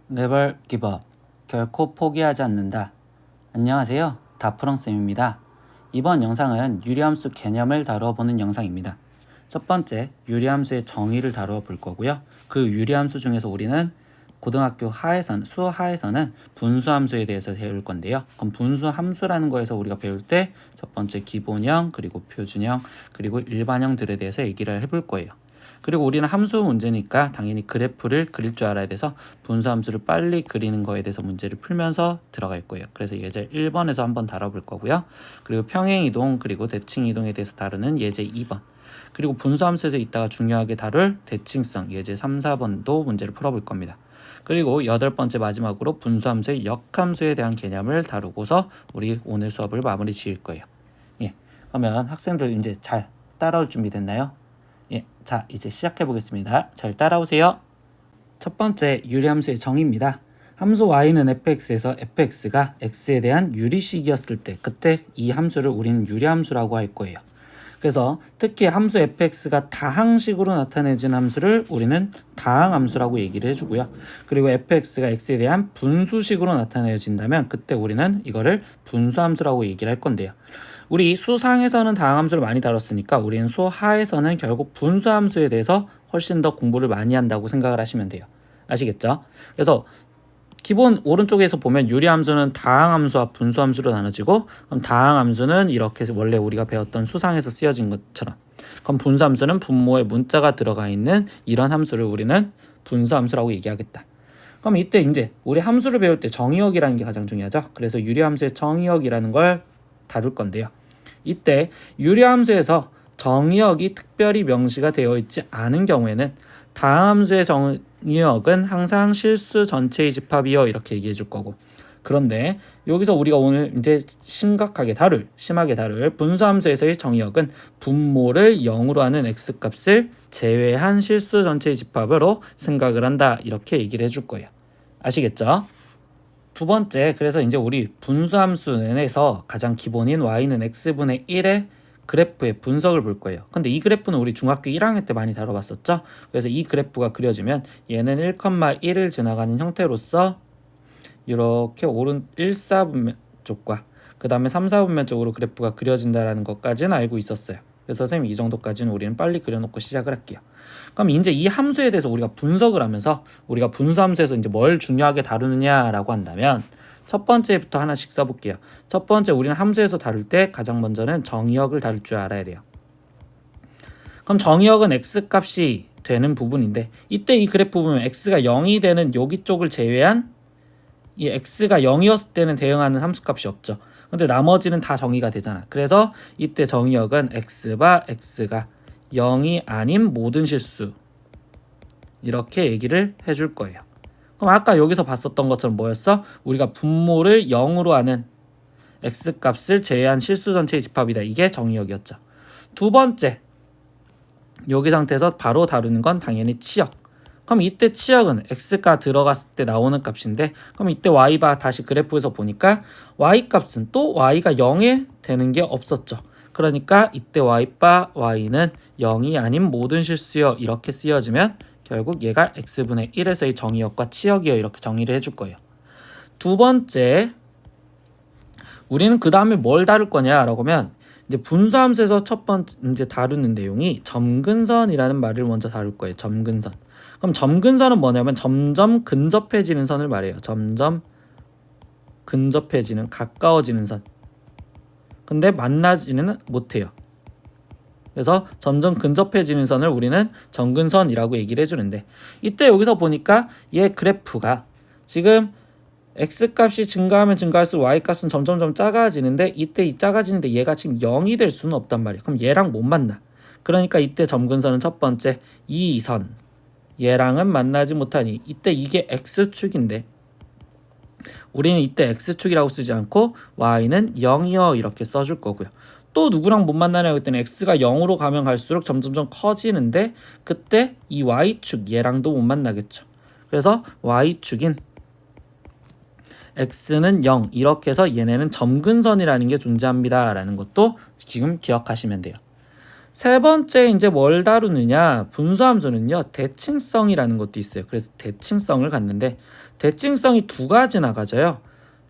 네벌 기브업. 결코 포기하지 않는다. 안녕하세요, 다프렁쌤입니다. 이번 영상은 유리함수 개념을 다뤄보는 영상입니다. 첫 번째, 유리함수의 정의를 다뤄 볼 거고요. 그 유리함수 중에서 우리는 고등학교 수하에서는 분수함수에 대해서 배울 건데요. 그럼 분수함수라는 거에서 우리가 배울 때 첫 번째 기본형, 그리고 표준형, 그리고 일반형들에 대해서 얘기를 해볼 거예요. 그리고 우리는 함수 문제니까 당연히 그래프를 그릴 줄 알아야 돼서 분수함수를 빨리 그리는 거에 대해서 문제를 풀면서 들어갈 거예요. 그래서 예제 1번에서 한번 다뤄볼 거고요. 그리고 평행이동 그리고 대칭이동에 대해서 다루는 예제 2번, 그리고 분수함수에서 이따가 중요하게 다룰 대칭성 예제 3, 4번도 문제를 풀어볼 겁니다. 그리고 8번째 마지막으로 분수함수의 역함수에 대한 개념을 다루고서 우리 오늘 수업을 마무리 지을 거예요. 예, 그러면 학생들 이제 잘 따라올 준비 됐나요? 예, 자 이제 시작해 보겠습니다. 잘 따라오세요. 첫 번째 유리함수의 정의입니다. 함수 y는 fx에서 fx가 x에 대한 유리식이었을 때 그때 이 함수를 우리는 유리함수라고 할 거예요. 그래서 특히 함수 fx가 다항식으로 나타내진 함수를 우리는 다항함수라고 얘기를 해주고요. 그리고 fx가 x에 대한 분수식으로 나타내진다면 그때 우리는 이거를 분수함수라고 얘기를 할 건데요. 우리 수상에서는 다항함수를 많이 다뤘으니까 우리는 수하에서는 결국 분수함수에 대해서 훨씬 더 공부를 많이 한다고 생각을 하시면 돼요. 아시겠죠? 그래서 기본 오른쪽에서 보면 유리함수는 다항함수와 분수함수로 나눠지고, 그럼 다항함수는 이렇게 원래 우리가 배웠던 수상에서 쓰여진 것처럼, 그럼 분수함수는 분모에 문자가 들어가 있는 이런 함수를 우리는 분수함수라고 얘기하겠다. 그럼 이때 이제 우리 함수를 배울 때 정의역이라는 게 가장 중요하죠. 그래서 유리함수의 정의역이라는 걸 다룰 건데요. 이때 유리함수에서 정의역이 특별히 명시가 되어 있지 않은 경우에는 다항함수의 정의역은 항상 실수 전체의 집합이요 이렇게 얘기해 줄 거고, 그런데 여기서 우리가 오늘 이제 심하게 다룰 분수함수에서의 정의역은 분모를 0으로 하는 x값을 제외한 실수 전체의 집합으로 생각을 한다 이렇게 얘기를 해줄 거예요. 아시겠죠? 두 번째, 그래서 이제 우리 분수함수에서 가장 기본인 y는 x분의 1의 그래프의 분석을 볼 거예요. 근데 이 그래프는 우리 중학교 1학년 때 많이 다뤄봤었죠. 그래서 이 그래프가 그려지면 얘는 1,1을 지나가는 형태로서 이렇게 1,4분면 쪽과 그 다음에 3,4분면 쪽으로 그래프가 그려진다는 것까지는 알고 있었어요. 그래서 선생님 이 정도까지는 우리는 빨리 그려놓고 시작을 할게요. 그럼 이제 이 함수에 대해서 우리가 분석을 하면서 우리가 분수함수에서 이제 뭘 중요하게 다루느냐라고 한다면 첫 번째부터 하나씩 써볼게요. 첫 번째, 우리는 함수에서 다룰 때 가장 먼저는 정의역을 다룰 줄 알아야 돼요. 그럼 정의역은 x값이 되는 부분인데, 이때 이 그래프 보면 x가 0이 되는 여기 쪽을 제외한 이 x가 0이었을 때는 대응하는 함수값이 없죠. 근데 나머지는 다 정의가 되잖아. 그래서 이때 정의역은 x가 0이 아닌 모든 실수 이렇게 얘기를 해줄 거예요. 그럼 아까 여기서 봤었던 것처럼 뭐였어? 우리가 분모를 0으로 하는 x값을 제외한 실수 전체의 집합이다. 이게 정의역이었죠. 두 번째, 여기 상태에서 바로 다루는 건 당연히 치역. 그럼 이때 치역은 x가 들어갔을 때 나오는 값인데, 그럼 이때 y바 다시 그래프에서 보니까 y값은 또 y가 0에 되는 게 없었죠. 그러니까 이때 y바 y는 0이 아닌 모든 실수요 이렇게 쓰여지면 결국 얘가 x분의 1에서의 정의역과 치역이요 이렇게 정의를 해줄 거예요. 두 번째, 우리는 그 다음에 뭘 다룰 거냐라고 하면 이제 분수함수에서 첫 번째 이제 다루는 내용이 점근선이라는 말을 먼저 다룰 거예요. 점근선. 그럼 점근선은 뭐냐면 점점 근접해지는 선을 말해요. 점점 근접해지는, 가까워지는 선. 근데 만나지는 못해요. 그래서 점점 근접해지는 선을 우리는 점근선이라고 얘기를 해주는데, 이때 여기서 보니까 얘 그래프가 지금 x값이 증가하면 증가할수록 y값은 점점점 작아지는데, 이때 이 작아지는데 얘가 지금 0이 될 수는 없단 말이야. 그럼 얘랑 못 만나. 그러니까 이때 점근선은 첫 번째 이 선 얘랑은 만나지 못하니 이때 이게 x축인데 우리는 이때 x축이라고 쓰지 않고 y는 0이요 이렇게 써줄 거고요. 또 누구랑 못 만나냐고 했더니 x가 0으로 가면 갈수록 점점점 커지는데 그때 이 y축 얘랑도 못 만나겠죠. 그래서 y축인 x는 0 이렇게 해서 얘네는 점근선이라는 게 존재합니다 라는 것도 지금 기억하시면 돼요. 세 번째 이제 뭘 다루느냐? 분수함수는요, 대칭성이라는 것도 있어요. 그래서 대칭성을 갖는데 대칭성이 두 가지나 가져요.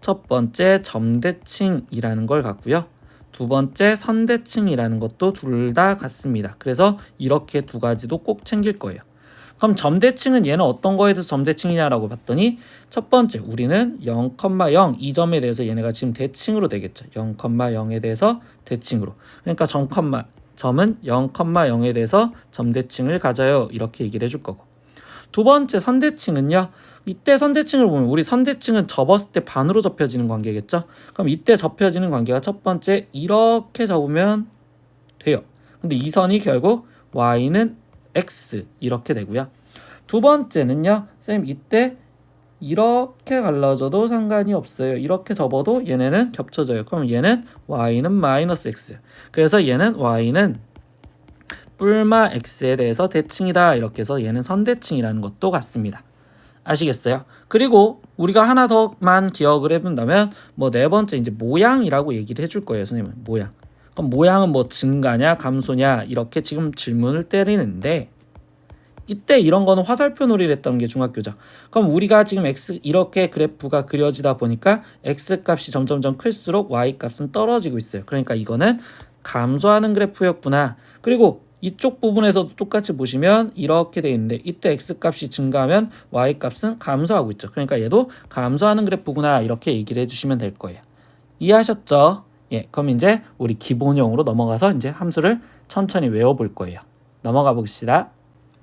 첫 번째 점대칭이라는 걸 갖고요. 두 번째 선대칭이라는 것도 둘 다 같습니다. 그래서 이렇게 두 가지도 꼭 챙길 거예요. 그럼 점대칭은 얘는 어떤 거에 대해서 점대칭이냐라고 봤더니 첫 번째 우리는 0,0 이 점에 대해서 얘네가 지금 대칭으로 되겠죠. 0,0에 대해서 대칭으로. 그러니까 점은 0,0에 대해서 점대칭을 가져요. 이렇게 얘기를 해줄 거고. 두 번째 선대칭은요. 이때 선대칭을 보면 우리 선대칭은 접었을 때 반으로 접혀지는 관계겠죠. 그럼 이때 접혀지는 관계가 첫 번째 이렇게 접으면 돼요. 근데 이 선이 결국 y는 x 이렇게 되고요. 두 번째는요. 쌤 이때 이렇게 갈라져도 상관이 없어요. 이렇게 접어도 얘네는 겹쳐져요. 그럼 얘는 y는 마이너스 x. 그래서 얘는 y는 뿔마 x에 대해서 대칭이다. 이렇게 해서 얘는 선대칭이라는 것도 같습니다. 아시겠어요? 그리고 우리가 하나 더만 기억을 해본다면 뭐 네 번째 이제 모양이라고 얘기를 해줄 거예요. 선생님은 모양. 그럼 모양은 뭐 증가냐 감소냐 이렇게 지금 질문을 때리는데 이때 이런 거는 화살표 놀이를 했던 게 중학교죠. 그럼 우리가 지금 x 이렇게 그래프가 그려지다 보니까 x 값이 점점점 클수록 y 값은 떨어지고 있어요. 그러니까 이거는 감소하는 그래프였구나. 그리고 이쪽 부분에서도 똑같이 보시면 이렇게 돼 있는데 이때 x 값이 증가하면 y 값은 감소하고 있죠. 그러니까 얘도 감소하는 그래프구나 이렇게 얘기를 해주시면 될 거예요. 이해하셨죠? 예, 그럼 이제 우리 기본형으로 넘어가서 이제 함수를 천천히 외워볼 거예요. 넘어가 봅시다.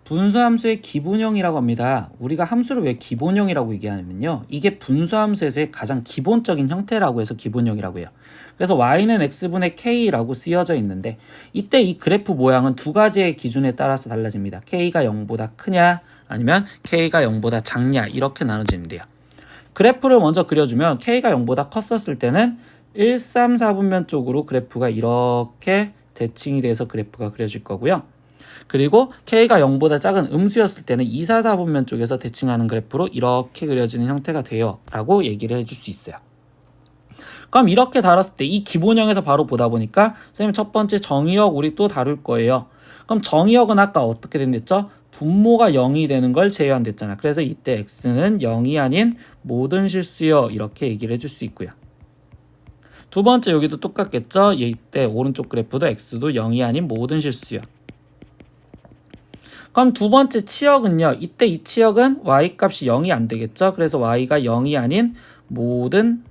분수함수의 기본형이라고 합니다. 우리가 함수를 왜 기본형이라고 얘기하냐면요. 이게 분수함수에서의 가장 기본적인 형태라고 해서 기본형이라고 해요. 그래서 y는 x분의 k라고 쓰여져 있는데 이때 이 그래프 모양은 두 가지의 기준에 따라서 달라집니다. k가 0보다 크냐 아니면 k가 0보다 작냐 이렇게 나눠지는데요. 그래프를 먼저 그려주면 k가 0보다 컸었을 때는 1, 3, 4분면 쪽으로 그래프가 이렇게 대칭이 돼서 그래프가 그려질 거고요. 그리고 k가 0보다 작은 음수였을 때는 2, 4, 4분면 쪽에서 대칭하는 그래프로 이렇게 그려지는 형태가 돼요 라고 얘기를 해줄 수 있어요. 그럼 이렇게 다뤘을 때 이 기본형에서 바로 보다 보니까 선생님 첫 번째 정의역 우리 또 다룰 거예요. 그럼 정의역은 아까 어떻게 된댔죠? 분모가 0이 되는 걸 제외한댔잖아. 그래서 이때 x는 0이 아닌 모든 실수요 이렇게 얘기를 해줄 수 있고요. 두 번째 여기도 똑같겠죠? 이때 오른쪽 그래프도 x도 0이 아닌 모든 실수요. 그럼 두 번째 치역은요. 이때 이 치역은 y값이 0이 안 되겠죠? 그래서 y가 0이 아닌 모든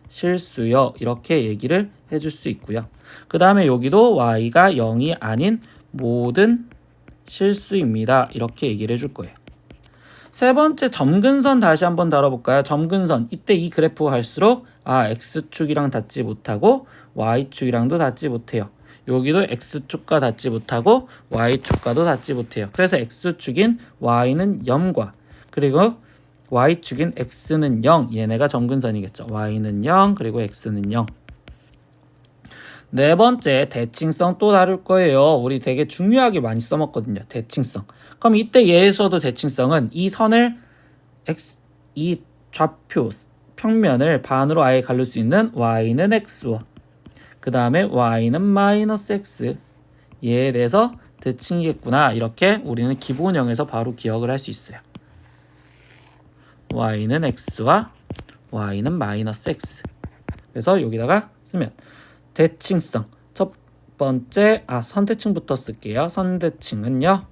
실수요. 이렇게 얘기를 해줄 수 있고요. 그 다음에 여기도 y가 0이 아닌 모든 실수입니다. 이렇게 얘기를 해줄 거예요. 세 번째 점근선 다시 한번 다뤄볼까요? 점근선. 이때 이 그래프가 갈수록 x축이랑 닿지 못하고 y축이랑도 닿지 못해요. 여기도 x축과 닿지 못하고 y축과도 닿지 못해요. 그래서 x축인 y는 0과 그리고 y축인 x는 0 얘네가 점근선이겠죠. y는 0 그리고 x는 0. 네 번째 대칭성 또 다룰 거예요. 우리 되게 중요하게 많이 써먹거든요. 대칭성. 그럼 이때 얘에서도 대칭성은 이 선을 이 좌표 평면을 반으로 아예 가릴 수 있는 y는 x와 그 다음에 y는 마이너스 x 얘에 대해서 대칭이겠구나. 이렇게 우리는 기본형에서 바로 기억을 할 수 있어요. y는 x와 y는 마이너스 x. 그래서 여기다가 쓰면 대칭성 첫 번째 선대칭부터 쓸게요. 선대칭은요.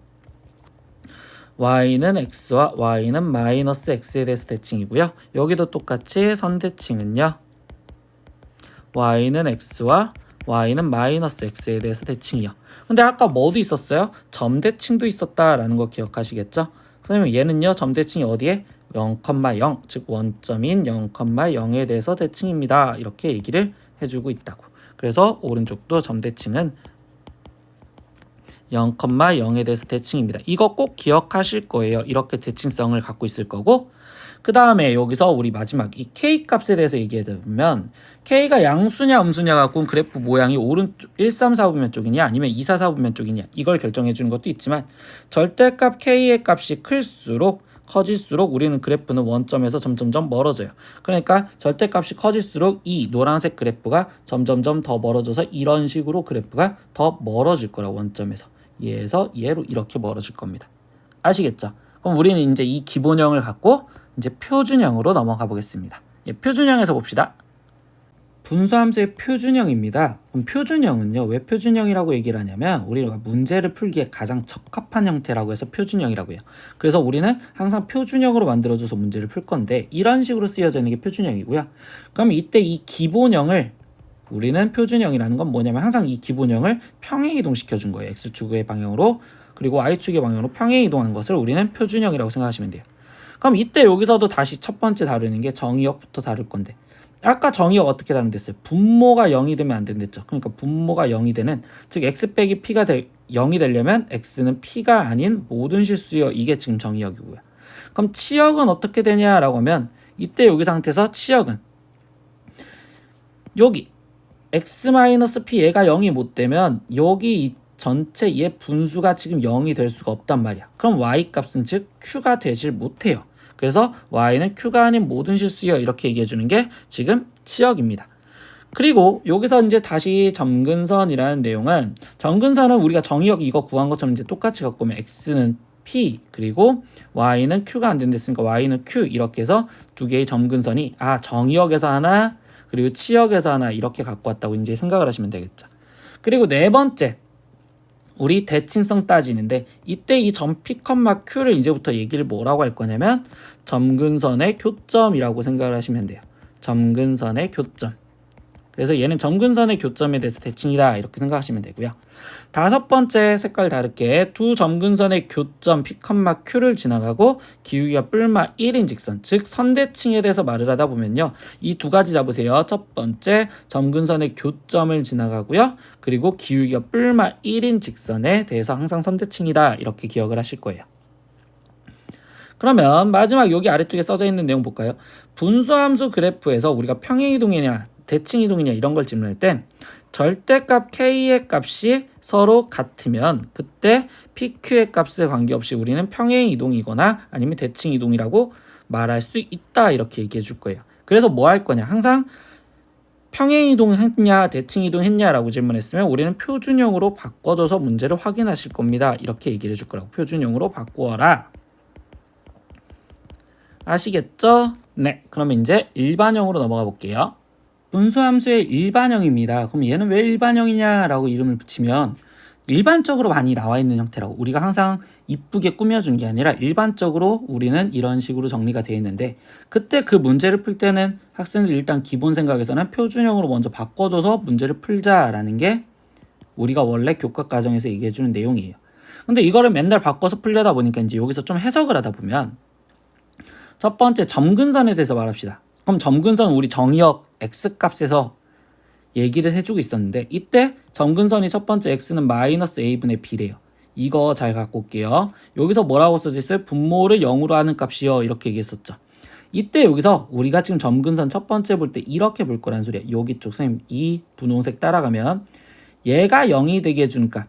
y는 x와 y는 마이너스 x에 대해서 대칭이고요. 여기도 똑같이 선대칭은요. y는 x와 y는 마이너스 x에 대해서 대칭이요. 근데 아까 뭐도 있었어요? 점대칭도 있었다라는 거 기억하시겠죠? 선생님 얘는요. 점대칭이 어디에? 0,0 즉 원점인 0,0에 대해서 대칭입니다. 이렇게 얘기를 해주고 있다고. 그래서 오른쪽도 점대칭은 0,0에 대해서 대칭입니다. 이거 꼭 기억하실 거예요. 이렇게 대칭성을 갖고 있을 거고 그 다음에 여기서 우리 마지막 이 k 값에 대해서 얘기해보면 k가 양수냐 음수냐 갖고 그래프 모양이 오른쪽 1, 3, 4분면 쪽이냐 아니면 2, 4, 4분면 쪽이냐 이걸 결정해 주는 것도 있지만 절대값 k의 값이 클수록 커질수록 우리는 그래프는 원점에서 점점점 멀어져요. 그러니까 절대값이 커질수록 이 노란색 그래프가 점점점 더 멀어져서 이런 식으로 그래프가 더 멀어질 거라고, 원점에서. 얘에서 얘로 이렇게 멀어질 겁니다. 아시겠죠? 그럼 우리는 이제 이 기본형을 갖고 이제 표준형으로 넘어가 보겠습니다. 예, 표준형에서 봅시다. 분수함수의 표준형입니다. 그럼 표준형은요, 왜 표준형이라고 얘기를 하냐면 우리가 문제를 풀기에 가장 적합한 형태라고 해서 표준형이라고 해요. 그래서 우리는 항상 표준형으로 만들어줘서 문제를 풀 건데 이런 식으로 쓰여져 있는 게 표준형이고요. 그럼 이때 이 기본형을, 우리는 표준형이라는 건 뭐냐면 항상 이 기본형을 평행이동시켜 준 거예요. x축의 방향으로, 그리고 y축의 방향으로 평행이동한 것을 우리는 표준형이라고 생각하시면 돼요. 그럼 이때 여기서도 다시 첫 번째 다루는 게 정의역부터 다룰 건데, 아까 정의역 어떻게 다룬댔어요? 분모가 0이 되면 안 된댔죠. 그러니까 분모가 0이 되는, 즉 x 빼기 p가 0이 되려면 x는 p가 아닌 모든 실수요. 이게 지금 정의역이고요. 그럼 치역은 어떻게 되냐라고 하면 이때 여기 상태에서 치역은 여기 x-p 얘가 0이 못 되면 여기 이 전체 얘 분수가 지금 0이 될 수가 없단 말이야. 그럼 y 값은 즉 q가 되질 못해요. 그래서 y는 q가 아닌 모든 실수요. 이렇게 얘기해 주는 게 지금 치역입니다. 그리고 여기서 이제 다시 점근선이라는 내용은, 점근선은 우리가 정의역 이거 구한 것처럼 이제 똑같이 갖고 오면 x는 p 그리고 y는 q가 안 된댔으니까 y는 q 이렇게 해서 두 개의 점근선이 정의역에서 하나 그리고 치역에서 하나 이렇게 갖고 왔다고 이제 생각을 하시면 되겠죠. 그리고 네 번째, 우리 대칭성 따지는데 이때 이 점 P, Q를 이제부터 얘기를 뭐라고 할 거냐면 점근선의 교점이라고 생각을 하시면 돼요. 점근선의 교점. 그래서 얘는 점근선의 교점에 대해서 대칭이다 이렇게 생각하시면 되고요. 다섯 번째 색깔 다르게 두 점근선의 교점 P, Q를 지나가고 기울기가 뿔마 1인 직선, 즉 선대칭에 대해서 말을 하다 보면요, 이 두 가지 잡으세요. 첫 번째 점근선의 교점을 지나가고요, 그리고 기울기가 뿔마 1인 직선에 대해서 항상 선대칭이다 이렇게 기억을 하실 거예요. 그러면 마지막 여기 아래쪽에 써져 있는 내용 볼까요? 분수함수 그래프에서 우리가 평행이동이냐 대칭이동이냐 이런 걸 질문할 때 절대값 k의 값이 서로 같으면 그때 pq의 값에 관계없이 우리는 평행이동이거나 아니면 대칭이동이라고 말할 수 있다 이렇게 얘기해 줄 거예요. 그래서 뭐 할 거냐, 항상 평행이동 했냐 대칭이동 했냐라고 질문했으면 우리는 표준형으로 바꿔줘서 문제를 확인하실 겁니다. 이렇게 얘기를 해줄 거라고. 표준형으로 바꾸어라. 아시겠죠? 네, 그러면 이제 일반형으로 넘어가 볼게요. 분수함수의 일반형입니다. 그럼 얘는 왜 일반형이냐라고 이름을 붙이면 일반적으로 많이 나와 있는 형태라고, 우리가 항상 이쁘게 꾸며준 게 아니라 일반적으로 우리는 이런 식으로 정리가 되어 있는데, 그때 그 문제를 풀 때는 학생들 일단 기본 생각에서는 표준형으로 먼저 바꿔줘서 문제를 풀자라는 게 우리가 원래 교과 과정에서 얘기해주는 내용이에요. 근데 이거를 맨날 바꿔서 풀려다 보니까 이제 여기서 좀 해석을 하다 보면, 첫 번째 점근선에 대해서 말합시다. 그럼 점근선 우리 정의역 x값에서 얘기를 해주고 있었는데, 이때 점근선이 첫 번째 x는 마이너스 a분의 b래요. 이거 잘 갖고 올게요. 여기서 뭐라고 써져 있어요? 분모를 0으로 하는 값이요. 이렇게 얘기했었죠. 이때 여기서 우리가 지금 점근선 첫 번째 볼 때 이렇게 볼 거란 소리야. 여기 쪽 선생님 이 분홍색 따라가면 얘가 0이 되게 해주는 값,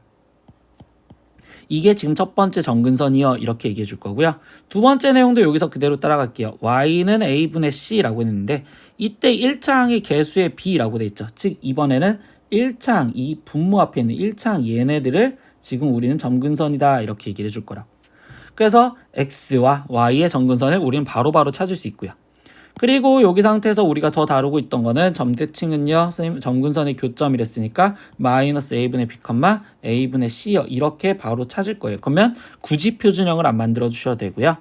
이게 지금 첫 번째 점근선이요. 이렇게 얘기해 줄 거고요. 두 번째 내용도 여기서 그대로 따라갈게요. y는 a분의 c라고 했는데 이때 1차항이 개수의 b라고 돼 있죠. 즉 이번에는 1차항, 이 분모 앞에 있는 1차항 얘네들을 지금 우리는 점근선이다 이렇게 얘기를 해줄 거라고. 그래서 x와 y의 점근선을 우리는 바로바로 찾을 수 있고요. 그리고 여기 상태에서 우리가 더 다루고 있던 거는 점대칭은요, 선생님 점근선의 교점이랬으니까 마이너스 a분의 b, a분의 c요. 이렇게 바로 찾을 거예요. 그러면 굳이 표준형을 안 만들어 주셔도 되고요.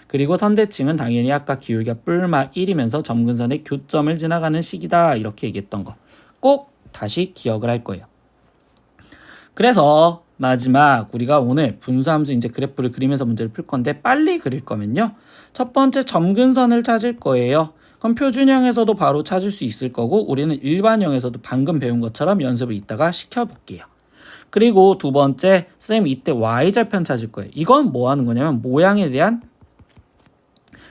그리고 선대칭은 당연히 아까 기울기가 뿔마 1이면서 점근선의 교점을 지나가는 식이다 이렇게 얘기했던 거 꼭 다시 기억을 할 거예요. 그래서 마지막 우리가 오늘 분수함수 이제 그래프를 그리면서 문제를 풀 건데, 빨리 그릴 거면요, 첫 번째 점근선을 찾을 거예요. 그럼 표준형에서도 바로 찾을 수 있을 거고 우리는 일반형에서도 방금 배운 것처럼 연습을 이따가 시켜볼게요. 그리고 두 번째, 쌤이 이때 y절편 찾을 거예요. 이건 뭐 하는 거냐면 모양에 대한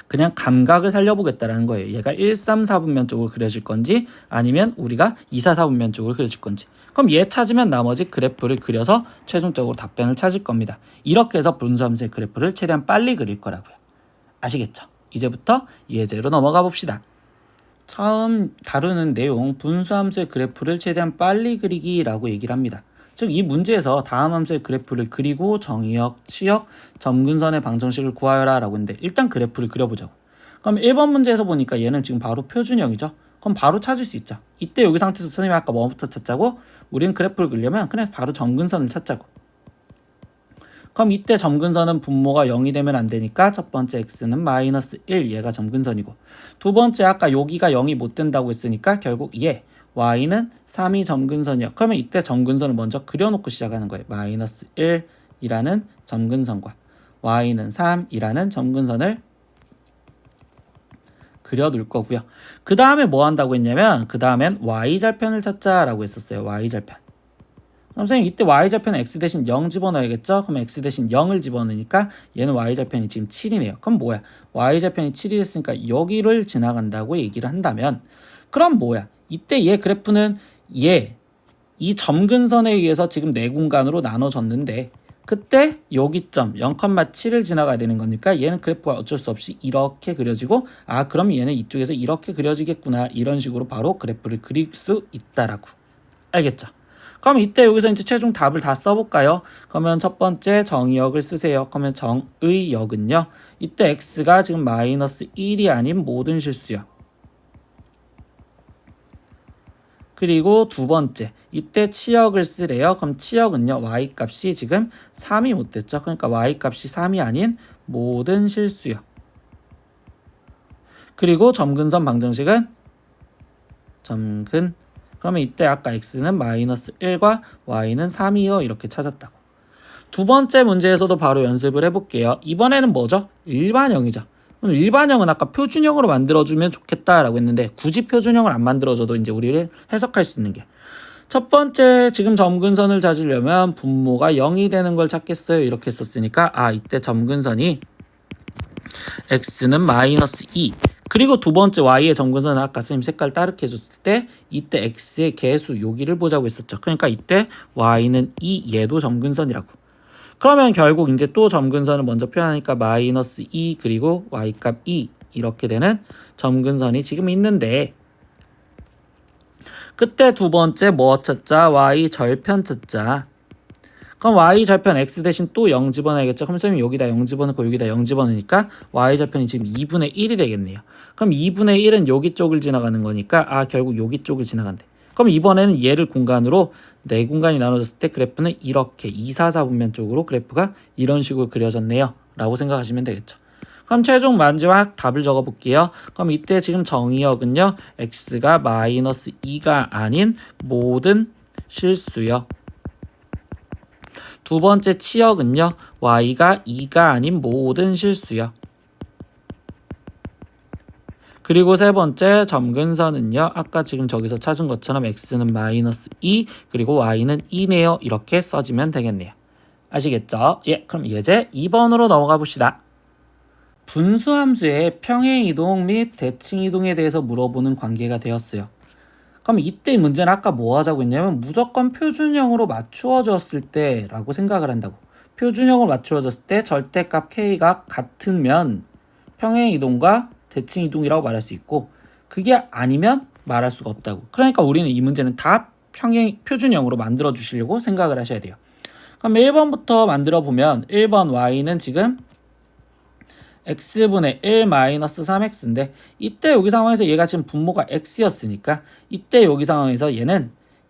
그냥 감각을 살려보겠다라는 거예요. 얘가 1, 3, 4분면 쪽으로 그려질 건지 아니면 우리가 2, 4, 4분면 쪽으로 그려질 건지. 그럼 얘 찾으면 나머지 그래프를 그려서 최종적으로 답변을 찾을 겁니다. 이렇게 해서 분수함수의 그래프를 최대한 빨리 그릴 거라고요. 아시겠죠? 이제부터 예제로 넘어가 봅시다. 처음 다루는 내용 분수함수의 그래프를 최대한 빨리 그리기라고 얘기를 합니다. 즉 이 문제에서 다음 함수의 그래프를 그리고 정의역, 치역, 점근선의 방정식을 구하여라 라고 했는데 일단 그래프를 그려보자고. 그럼 1번 문제에서 보니까 얘는 지금 바로 표준형이죠. 그럼 바로 찾을 수 있죠. 이때 여기 상태에서 선생님이 아까 뭐부터 찾자고? 우리는 그래프를 그리려면 그냥 바로 점근선을 찾자고. 그럼 이때 점근선은 분모가 0이 되면 안 되니까 첫 번째 x는 마이너스 1, 얘가 점근선이고, 두 번째 아까 여기가 0이 못 된다고 했으니까 결국 얘 y는 3이 점근선이야. 그러면 이때 점근선을 먼저 그려놓고 시작하는 거예요. 마이너스 1이라는 점근선과 y는 3이라는 점근선을 그려둘 거고요. 그 다음에 뭐 한다고 했냐면 그 다음엔 y절편을 찾자라고 했었어요. y절편. 그럼 선생님 이때 y절편에 x 대신 0 집어넣어야겠죠? 그럼 x 대신 0을 집어넣으니까 얘는 y절편이 지금 7이네요. 그럼 뭐야? y절편이 7이 됐으니까 여기를 지나간다고 얘기를 한다면 그럼 뭐야? 이때 얘 그래프는 이 점근선에 의해서 지금 네 공간으로 나눠졌는데 그때 여기점 0,7을 지나가야 되는 거니까 얘는 그래프가 어쩔 수 없이 이렇게 그려지고 그럼 얘는 이쪽에서 이렇게 그려지겠구나 이런 식으로 바로 그래프를 그릴 수 있다라고. 알겠죠? 그럼 이때 여기서 이제 최종 답을 다 써볼까요? 그러면 첫 번째 정의역을 쓰세요. 그러면 정의역은요. 이때 x가 지금 마이너스 1이 아닌 모든 실수요. 그리고 두 번째 이때 치역을 쓰래요. 그럼 치역은요. y값이 지금 3이 못 됐죠. 그러니까 y값이 3이 아닌 모든 실수요. 그리고 점근선 방정식은 점근. 그러면 이때 아까 x는 마이너스 1과 y는 3이요. 이렇게 찾았다고. 두 번째 문제에서도 바로 연습을 해볼게요. 이번에는 뭐죠? 일반형이죠. 그럼 일반형은 아까 표준형으로 만들어주면 좋겠다라고 했는데 굳이 표준형을 안 만들어줘도 이제 우리를 해석할 수 있는 게 첫 번째 지금 점근선을 찾으려면 분모가 0이 되는 걸 찾겠어요. 이렇게 썼으니까 이때 점근선이 x는 마이너스 2 그리고 두 번째 y의 점근선은 아까 선생님 색깔 따르게 해줬을 때 이때 x의 개수 여기를 보자고 했었죠. 그러니까 이때 y는 2 얘도 점근선이라고. 그러면 결국 이제 또 점근선을 먼저 표현하니까 마이너스 2 그리고 y값 2 이렇게 되는 점근선이 지금 있는데 그때 두 번째 뭐 찾자? y 절편 찾자. 그럼 y 절편 x 대신 또 0 집어넣어야겠죠. 그럼 선생님이 여기다 0 집어넣고 여기다 0 집어넣으니까 y 절편이 지금 2분의 1이 되겠네요. 그럼 2분의 1은 여기 쪽을 지나가는 거니까 결국 여기 쪽을 지나간대. 그럼 이번에는 얘를 공간으로 네 공간이 나눠졌을 때 그래프는 이렇게 2, 4, 4분면 쪽으로 그래프가 이런 식으로 그려졌네요. 라고 생각하시면 되겠죠. 그럼 최종 마지막 답을 적어 볼게요. 그럼 이때 지금 정의역은요. x가 마이너스 2가 아닌 모든 실수요. 두 번째 치역은요. y가 2가 아닌 모든 실수요. 그리고 세 번째 점근선은요. 아까 지금 저기서 찾은 것처럼 x는 마이너스 2 그리고 y는 2네요. 이렇게 써주면 되겠네요. 아시겠죠? 그럼 예제 2번으로 넘어가 봅시다. 분수함수의 평행이동 및 대칭이동에 대해서 물어보는 관계가 되었어요. 그럼 이때 문제는 아까 뭐 하자고 했냐면 무조건 표준형으로 맞추어졌을 때 라고 생각을 한다고. 표준형으로 맞추어졌을 때 절대값 k가 같으면 평행이동과 대칭이동이라고 말할 수 있고 그게 아니면 말할 수가 없다고. 그러니까 우리는 이 문제는 다 표준형으로 만들어 주시려고 생각을 하셔야 돼요. 그럼 1번부터 만들어 보면 1번 y는 지금 x분의 1 마이너스 3x인데 이때 여기 상황에서 얘가 지금 분모가 x였으니까 이때 여기 상황에서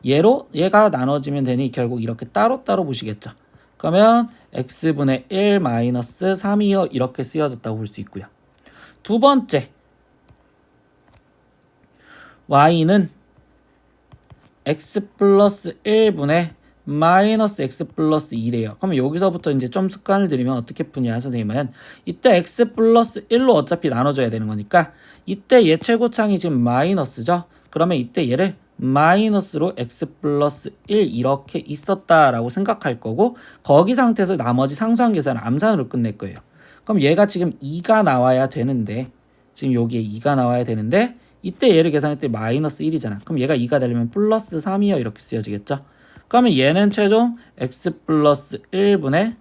얘가 나눠지면 되니 결국 이렇게 따로따로 보시겠죠. 그러면 x분의 1 마이너스 3이요 이렇게 쓰여졌다고 볼 수 있고요. 두 번째 y는 x 플러스 1분의 마이너스 x 플러스 2래요. 그럼 여기서부터 이제 좀 습관을 들이면 어떻게 푸냐 선생님은 이때 x 플러스 1로 어차피 나눠줘야 되는 거니까 이때 얘 최고창이 지금 마이너스죠. 그러면 이때 얘를 마이너스로 x 플러스 1 이렇게 있었다라고 생각할 거고 거기 상태에서 나머지 상수항 계산을 암산으로 끝낼 거예요. 그럼 얘가 지금 2가 나와야 되는데 지금 여기에 2가 나와야 되는데 이때 얘를 계산할 때 마이너스 1이잖아. 그럼 얘가 2가 되려면 플러스 3이요 이렇게 쓰여지겠죠. 그러면 얘는 최종 x 플러스 1분의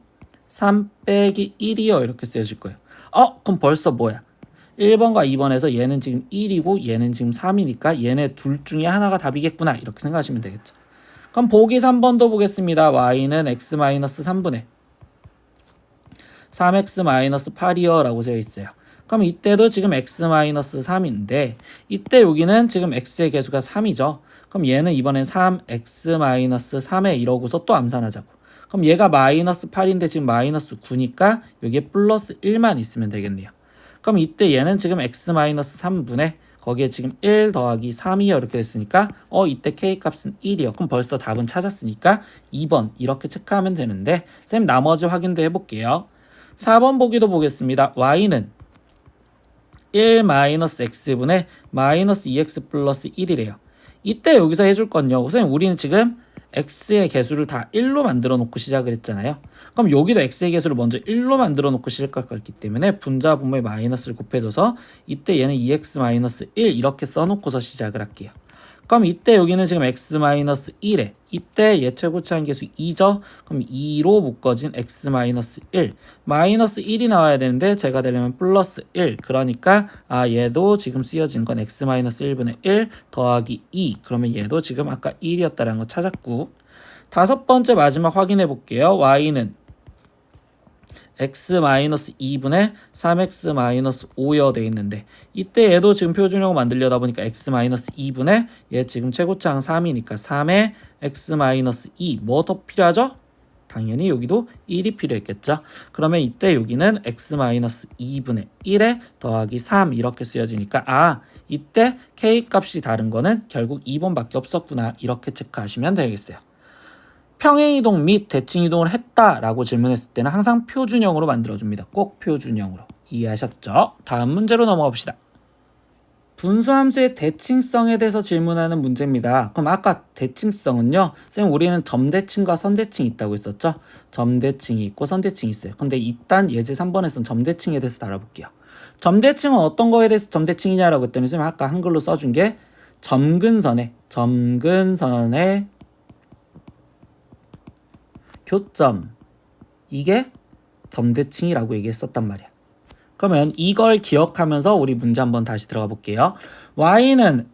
3 빼기 1이요 이렇게 쓰여질 거예요. 그럼 벌써 뭐야? 1번과 2번에서 얘는 지금 1이고 얘는 지금 3이니까 얘네 둘 중에 하나가 답이겠구나. 이렇게 생각하시면 되겠죠. 그럼 보기 3번도 보겠습니다. y는 x-3분의 3x-8이요 라고 되어 있어요. 그럼 이때도 지금 x-3인데 이때 여기는 지금 x의 개수가 3이죠. 그럼 얘는 이번엔 3x-3에 이러고서 또 암산하자고. 그럼 얘가 마이너스 8인데 지금 마이너스 9니까 여기에 플러스 1만 있으면 되겠네요. 그럼 이때 얘는 지금 x-3분의 거기에 지금 1 더하기 3이요 이렇게 됐으니까 이때 k값은 1이요. 그럼 벌써 답은 찾았으니까 2번 이렇게 체크하면 되는데 쌤 나머지 확인도 해볼게요. 4번 보기도 보겠습니다. y는 1-x분의 마이너스 2x 플러스 1이래요. 이때 여기서 해줄 건요. 선생님 우리는 지금 x의 개수를 다 1로 만들어 놓고 시작을 했잖아요. 그럼 여기도 x의 개수를 먼저 1로 만들어 놓고 시작할 거기 때문에 분자분모에 마이너스를 곱해줘서 이때 얘는 2x-1 이렇게 써놓고서 시작을 할게요. 그럼 이때 여기는 지금 x-1에 이때 얘 최고차항 개수 2죠. 그럼 2로 묶어진 x-1 마이너스 1이 나와야 되는데 제가 되려면 플러스 1 그러니까 얘도 지금 쓰여진 건 x-1분의 1 더하기 2 그러면 얘도 지금 아까 1이었다라는 거 찾았고 다섯 번째 마지막 확인해 볼게요. y는 x-2분의 3x-5여 돼 있는데 이때 얘도 지금 표준형으로 만들려다 보니까 x-2분의 얘 지금 최고차항 3이니까 3의 x-2 뭐 더 필요하죠? 당연히 여기도 1이 필요했겠죠. 그러면 이때 여기는 x-2분의 1에 더하기 3 이렇게 쓰여지니까 이때 k값이 다른 거는 결국 2번밖에 없었구나 이렇게 체크하시면 되겠어요. 평행이동 및 대칭이동을 했다라고 질문했을 때는 항상 표준형으로 만들어줍니다. 꼭 표준형으로. 이해하셨죠? 다음 문제로 넘어가 봅시다. 분수함수의 대칭성에 대해서 질문하는 문제입니다. 그럼 아까 대칭성은요. 선생님 우리는 점대칭과 선대칭이 있다고 했었죠? 점대칭이 있고 선대칭이 있어요. 근데 일단 예제 3번에서는 점대칭에 대해서 다뤄볼게요. 점대칭은 어떤 거에 대해서 점대칭이냐라고 했더니 선생님 아까 한글로 써준 게 점근선의 교점 이게 점대칭이라고 얘기했었단 말이야. 그러면 이걸 기억하면서 우리 문제 한번 다시 들어가 볼게요. y는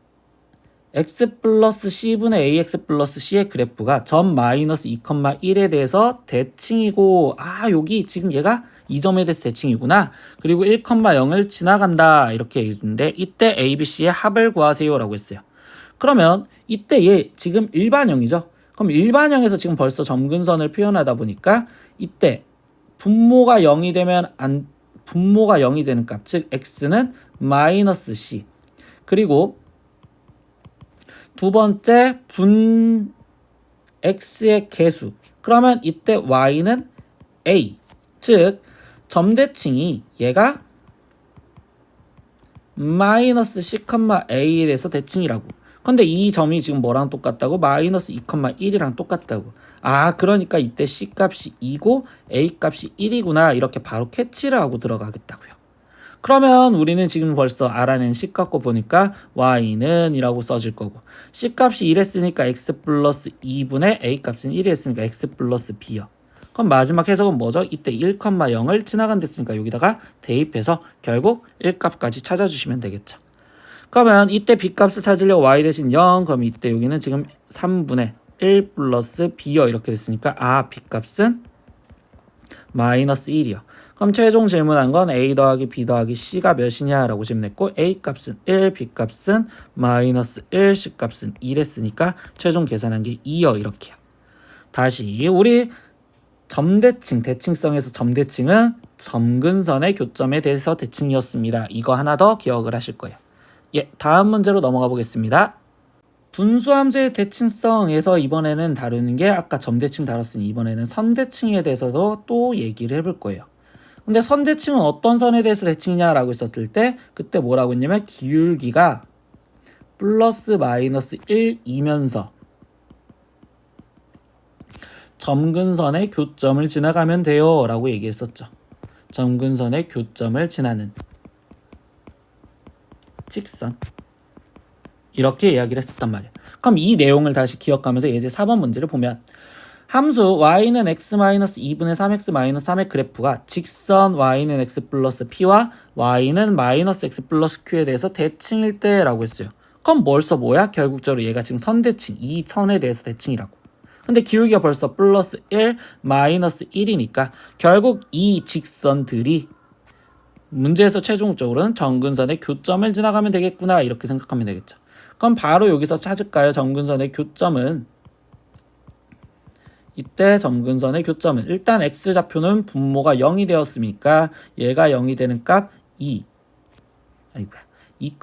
x 플러스 c분의 ax 플러스 c의 그래프가 점 마이너스 2,1에 대해서 대칭이고 여기 지금 얘가 이 점에 대해서 대칭이구나. 그리고 1,0을 지나간다 이렇게 얘기해주는데 이때 a, b, c의 합을 구하세요 라고 했어요. 그러면 이때 얘 지금 일반형이죠. 그럼 일반형에서 지금 벌써 점근선을 표현하다 보니까 이때 분모가 0이 되면 분모가 0이 되는 값, 즉 x는 마이너스 c 그리고 두 번째 x의 개수 그러면 이때 y는 a 즉 점대칭이 얘가 마이너스 c, a에 대해서 대칭이라고. 근데 이 점이 지금 뭐랑 똑같다고? 마이너스 2,1이랑 똑같다고. 그러니까 이때 C값이 2고 A값이 1이구나. 이렇게 바로 캐치를 하고 들어가겠다고요. 그러면 우리는 지금 벌써 알아낸 C값 거 보니까 Y는 이라고 써질 거고 C값이 1했으니까 X 플러스 2분의 A값은 1이 했으니까 X 플러스 B요. 그럼 마지막 해석은 뭐죠? 이때 1,0을 지나간댔으니까 여기다가 대입해서 결국 1값까지 찾아주시면 되겠죠. 그러면 이때 b값을 찾으려고 y 대신 0 그럼 이때 여기는 지금 3분의 1 플러스 b요 이렇게 됐으니까 b값은 마이너스 1이요. 그럼 최종 질문한 건 a 더하기 b 더하기 c가 몇이냐 라고 질문했고 a값은 1, b값은 마이너스 1, c값은 1 했으니까 최종 계산한 게 2요 이렇게요. 다시 우리 대칭성에서 점대칭은 점근선의 교점에 대해서 대칭이었습니다. 이거 하나 더 기억을 하실 거예요. 다음 문제로 넘어가 보겠습니다. 분수함수의 대칭성에서 이번에는 다루는 게 아까 점대칭 다뤘으니 이번에는 선대칭에 대해서도 또 얘기를 해볼 거예요. 근데 선대칭은 어떤 선에 대해서 대칭이냐라고 했었을 때 그때 뭐라고 했냐면 기울기가 플러스 마이너스 1이면서 점근선의 교점을 지나가면 돼요 라고 얘기했었죠. 점근선의 교점을 지나는 직선 이렇게 이야기를 했었단 말이에요. 그럼 이 내용을 다시 기억하면서 예제 4번 문제를 보면 함수 y는 x-2분의 3x-3의 그래프가 직선 y는 x 플러스 p와 y는 마이너스 x 플러스 q에 대해서 대칭일 때라고 했어요. 그럼 벌써 뭐야? 결국적으로 얘가 지금 선대칭, 이 선에 대해서 대칭이라고. 근데 기울기가 벌써 플러스 1, 마이너스 1이니까 결국 이 직선들이 문제에서 최종적으로는 점근선의 교점을 지나가면 되겠구나, 이렇게 생각하면 되겠죠. 그럼 바로 여기서 찾을까요? 점근선의 교점은, 이때 점근선의 교점은 일단 x좌표는 분모가 0이 되었으니까 얘가 0이 되는 값 2, 아이고야 2,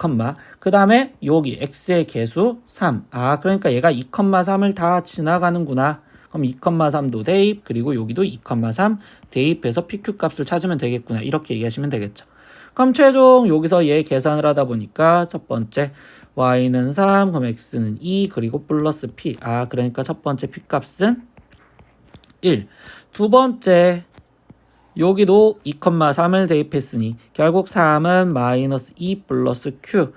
그 다음에 여기 x의 개수 3. 그러니까 얘가 2, 3을 다 지나가는구나. 그럼 2, 3도 대입, 그리고 여기도 2, 3 대입해서 PQ 값을 찾으면 되겠구나, 이렇게 얘기하시면 되겠죠. 그럼 최종 여기서 얘 계산을 하다 보니까 첫 번째 y는 3, 그럼 x는 2, 그리고 플러스 p. 그러니까 첫 번째 p 값은 1. 두 번째 여기도 2, 3을 대입했으니 결국 3은 마이너스 2 플러스 q.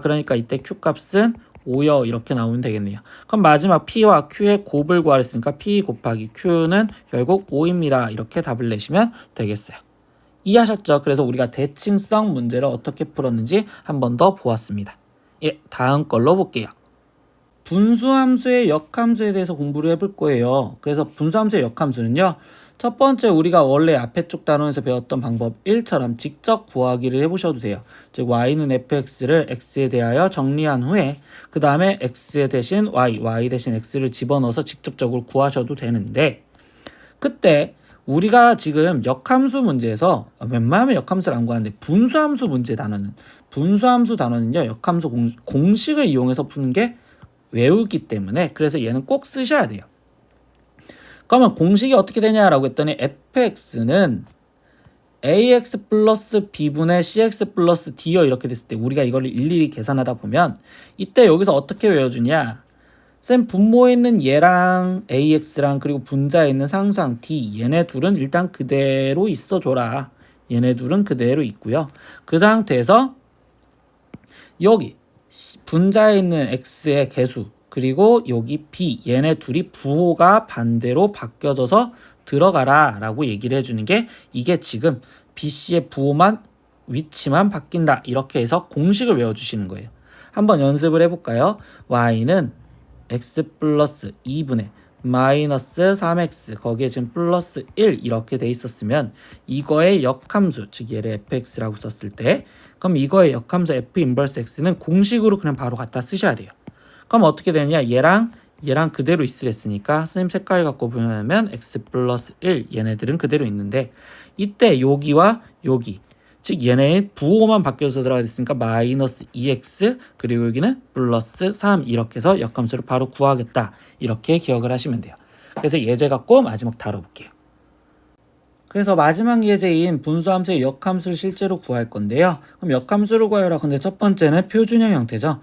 그러니까 이때 q 값은 5요, 이렇게 나오면 되겠네요. 그럼 마지막 p와 q의 곱을 구하랬으니까 p 곱하기 q는 결국 5입니다. 이렇게 답을 내시면 되겠어요. 이해하셨죠? 그래서 우리가 대칭성 문제를 어떻게 풀었는지 한 번 더 보았습니다. 다음 걸로 볼게요. 분수함수의 역함수에 대해서 공부를 해볼 거예요. 그래서 분수함수의 역함수는요, 첫 번째 우리가 원래 앞에 쪽 단원에서 배웠던 방법 1처럼 직접 구하기를 해보셔도 돼요. 즉 y는 fx를 x에 대하여 정리한 후에 그 다음에 x 대신 y 대신 x를 집어넣어서 직접적으로 구하셔도 되는데, 그때 우리가 지금 역함수 문제에서 웬만하면 역함수를 안 구하는데 분수함수 문제 단어는요, 역함수 공식을 이용해서 푸는 게 외우기 때문에, 그래서 얘는 꼭 쓰셔야 돼요. 그러면 공식이 어떻게 되냐라고 했더니 fx는 ax 플러스 b분의 cx 플러스 d요, 이렇게 됐을 때 우리가 이걸 일일이 계산하다 보면 이때 여기서 어떻게 외워주냐, 쌤 분모에 있는 얘랑 ax랑 그리고 분자에 있는 상수항 d, 얘네 둘은 일단 그대로 있어줘라. 얘네 둘은 그대로 있고요. 그 상태에서 여기 분자에 있는 x의 개수 그리고 여기 b, 얘네 둘이 부호가 반대로 바뀌어져서 들어가라 라고 얘기를 해주는 게, 이게 지금 bc의 부호만 위치만 바뀐다, 이렇게 해서 공식을 외워주시는 거예요. 한번 연습을 해볼까요? y는 x 플러스 2분의 마이너스 3x, 거기에 지금 플러스 1 이렇게 돼 있었으면 이거의 역함수, 즉 얘를 fx라고 썼을 때, 그럼 이거의 역함수 f 인버스 x는 공식으로 그냥 바로 갖다 쓰셔야 돼요. 그럼 어떻게 되냐, 얘랑 그대로 있으랬으니까 선생님 색깔 갖고 보면 x 플러스 1, 얘네들은 그대로 있는데, 이때 여기와 여기, 즉 얘네의 부호만 바뀌어서 들어가 있으니까 마이너스 2x, 그리고 여기는 플러스 3, 이렇게 해서 역함수를 바로 구하겠다, 이렇게 기억을 하시면 돼요. 그래서 예제 갖고 마지막 다뤄볼게요. 그래서 마지막 예제인 분수함수의 역함수를 실제로 구할 건데요. 그럼 역함수를 구하라. 근데 첫 번째는 표준형 형태죠.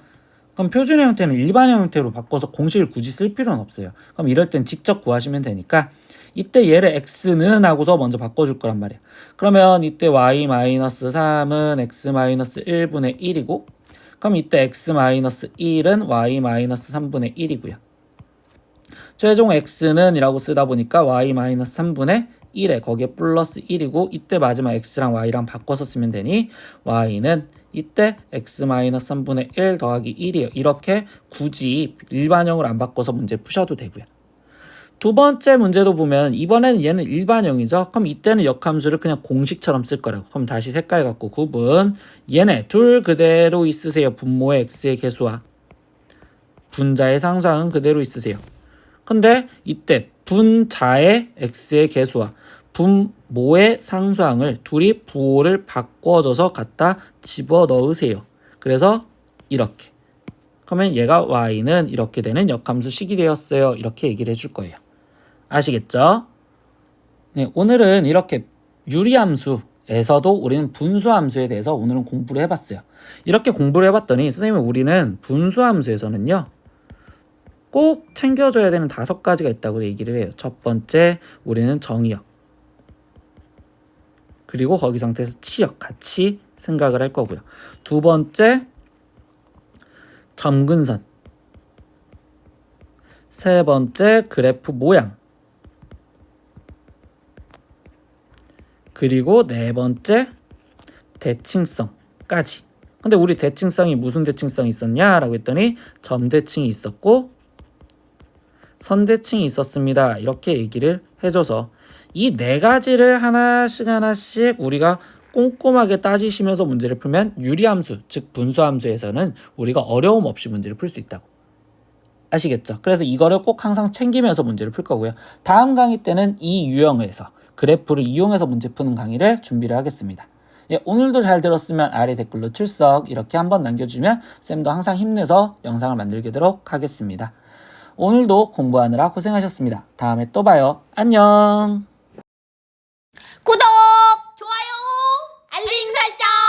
그럼 표준형 형태는 일반형 형태로 바꿔서 공식을 굳이 쓸 필요는 없어요. 그럼 이럴 땐 직접 구하시면 되니까, 이때 얘를 x는 하고서 먼저 바꿔줄 거란 말이야. 그러면 이때 y-3은 x-1분의 1이고, 그럼 이때 x-1은 y-3분의 1이고요. 최종 x는 이라고 쓰다 보니까 y-3분의 1에 거기에 플러스 1이고, 이때 마지막 x랑 y랑 바꿔서 쓰면 되니 y는 이때 x-3분의 1 더하기 1이에요. 이렇게 굳이 일반형으로 안 바꿔서 문제 푸셔도 되고요. 두 번째 문제도 보면 이번에는 얘는 일반형이죠. 그럼 이때는 역함수를 그냥 공식처럼 쓸 거라고. 그럼 다시 색깔 갖고 구분. 얘네 둘 그대로 있으세요. 분모의 x의 개수와 분자의 상수항은 그대로 있으세요. 근데 이때 분자의 x의 개수와 분모의 상수항을 둘이 부호를 바꿔줘서 갖다 집어넣으세요. 그래서 이렇게. 그러면 얘가 y는 이렇게 되는 역함수식이 되었어요. 이렇게 얘기를 해줄 거예요. 아시겠죠? 네, 오늘은 이렇게 유리함수에서도 우리는 분수함수에 대해서 오늘은 공부를 해봤어요. 이렇게 공부를 해봤더니 선생님은 우리는 분수함수에서는요, 꼭 챙겨줘야 되는 5가지가 있다고 얘기를 해요. 첫 번째, 우리는 정의역, 그리고 거기 상태에서 치역 같이 생각을 할 거고요. 두 번째, 점근선. 세 번째, 그래프 모양. 그리고 네 번째 대칭성까지. 근데 우리 대칭성이 무슨 대칭성이 있었냐 라고 했더니 점대칭이 있었고 선대칭이 있었습니다. 이렇게 얘기를 해줘서 이 네 가지를 하나씩 우리가 꼼꼼하게 따지시면서 문제를 풀면 유리함수, 즉 분수함수에서는 우리가 어려움 없이 문제를 풀 수 있다고. 아시겠죠? 그래서 이거를 꼭 항상 챙기면서 문제를 풀 거고요. 다음 강의 때는 이 유형에서 그래프를 이용해서 문제 푸는 강의를 준비를 하겠습니다. 예, 오늘도 잘 들었으면 아래 댓글로 출석 이렇게 한번 남겨주면 쌤도 항상 힘내서 영상을 만들도록 하겠습니다. 오늘도 공부하느라 고생하셨습니다. 다음에 또 봐요. 안녕.